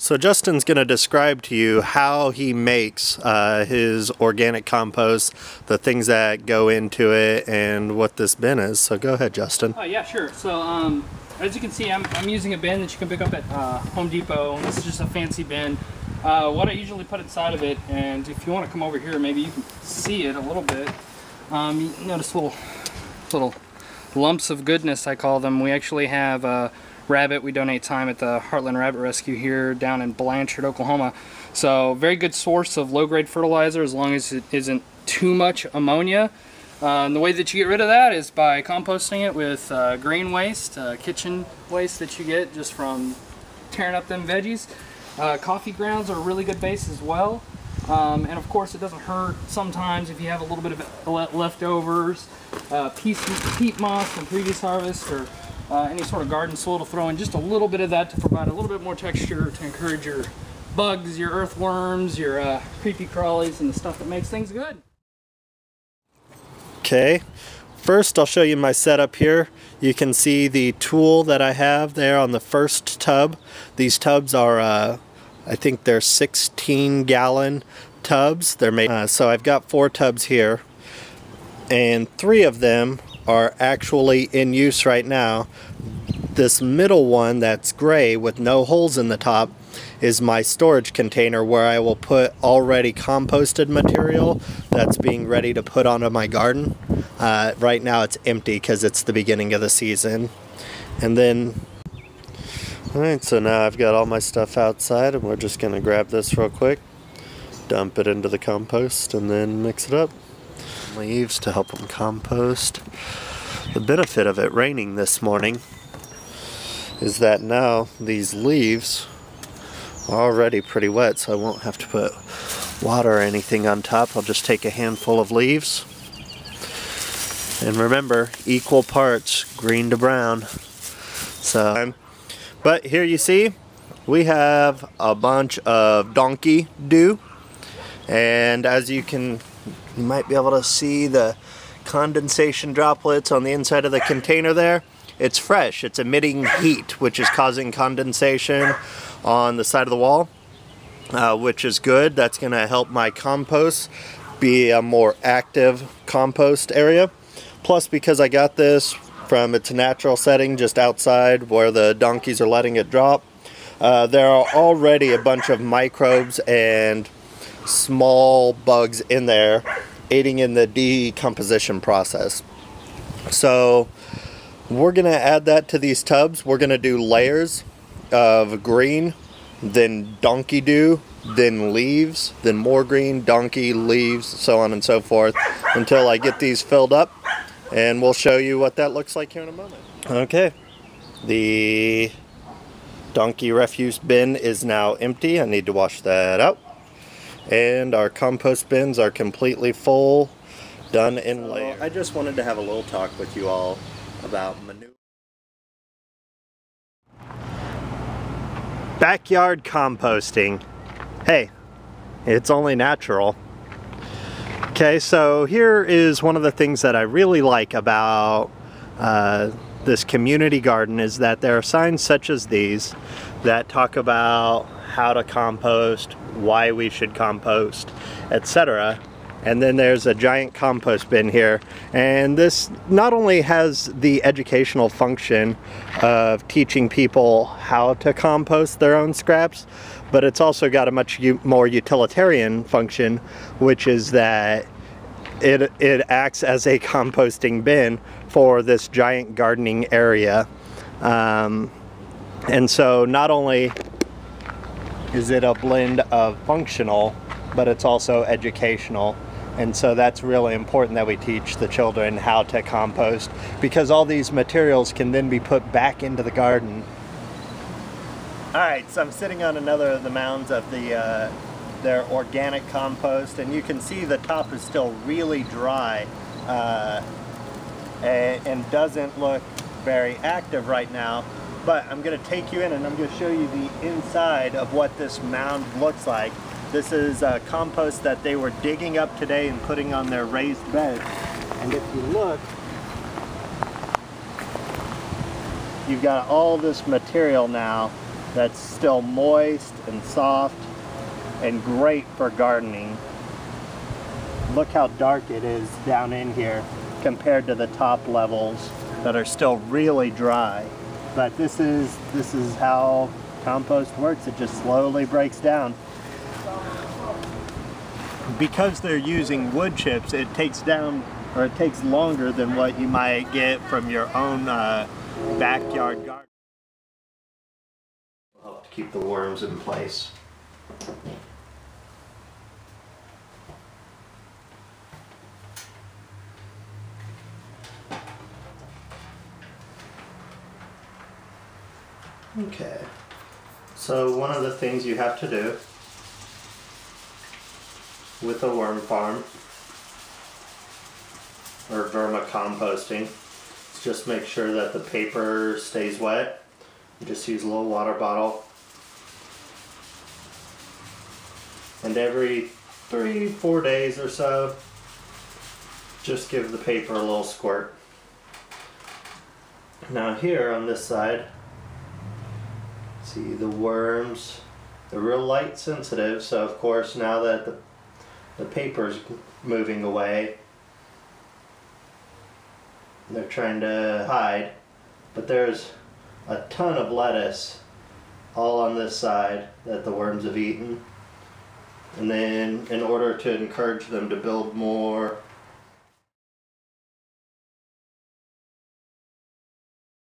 So Justin's going to describe to you how he makes his organic compost, the things that go into it, and what this bin is. So go ahead, Justin. Yeah, sure. So as you can see, I'm using a bin that you can pick up at Home Depot. This is just a fancy bin. What I usually put inside of it, and if you want to come over here, maybe you can see it a little bit. You notice little lumps of goodness, I call them. We actually have rabbit. We donate time at the Heartland Rabbit Rescue here down in Blanchard, Oklahoma. So very good source of low-grade fertilizer as long as it isn't too much ammonia. And the way that you get rid of that is by composting it with green waste, kitchen waste that you get just from tearing up them veggies. Coffee grounds are a really good base as well. And of course it doesn't hurt sometimes if you have a little bit of leftovers, peat moss from previous harvest, or any sort of garden soil to throw in just a little bit of that to provide a little bit more texture to encourage your bugs, your earthworms, your creepy crawlies, and the stuff that makes things good. Okay, first I'll show you my setup here. You can see the tool that I have there on the first tub. These tubs are, I think they're 16-gallon tubs. They're made, so I've got 4 tubs here, and 3 of them are actually in use right now. This middle one that's gray with no holes in the top is my storage container where I will put already composted material that's being ready to put onto my garden. Right now it's empty because it's the beginning of the season. And then, alright, so now I've got all my stuff outside, and we're just going to grab this real quick, dump it into the compost, and then mix it up. Leaves to help them compost. The benefit of it raining this morning is that now these leaves are already pretty wet, so I won't have to put water or anything on top. I'll just take a handful of leaves, and remember, equal parts green to brown. So, but here you see we have a bunch of donkey dew, and as you might be able to see the condensation droplets on the inside of the container there. It's fresh. It's emitting heat, which is causing condensation on the side of the wall, which is good. That's going to help my compost be a more active compost area. Plus, because I got this from its natural setting just outside where the donkeys are letting it drop, there are already a bunch of microbes and small bugs in there aiding in the decomposition process. So we're going to add that to these tubs. We're going to do layers of green, then donkey dew, then leaves, then more green, donkey, leaves, so on and so forth, until I get these filled up, and we'll show you what that looks like here in a moment. Okay, the donkey refuse bin is now empty. I need to wash that out. And our compost bins are completely full, done in layers. I just wanted to have a little talk with you all about manure. Backyard composting. Hey, it's only natural. Okay, so here is one of the things that I really like about this community garden is that there are signs such as these that talk about how to compost, why we should compost, etc. And then there's a giant compost bin here, and this not only has the educational function of teaching people how to compost their own scraps, but it's also got a much more utilitarian function, which is that it acts as a composting bin for this giant gardening area. And so not only is it a blend of functional, but it's also educational. And so that's really important that we teach the children how to compost, because all these materials can then be put back into the garden. Alright, so I'm sitting on another of the mounds of their organic compost, and you can see the top is still really dry and doesn't look very active right now. But I'm going to take you in and I'm going to show you the inside of what this mound looks like. This is compost that they were digging up today and putting on their raised bed. And if you look, you've got all this material now that's still moist and soft and great for gardening. Look how dark it is down in here compared to the top levels that are still really dry. But this is how compost works. It just slowly breaks down. Because they're using wood chips, it takes longer than what you might get from your own backyard garden. It'll help to keep the worms in place. Okay, so one of the things you have to do with a worm farm or vermicomposting is just make sure that the paper stays wet. You just use a little water bottle, and every 3-4 days or so just give the paper a little squirt. Now here on this side, see the worms, they're real light sensitive, so of course now that the paper's moving away, they're trying to hide, but there's a ton of lettuce all on this side that the worms have eaten. And then in order to encourage them to build more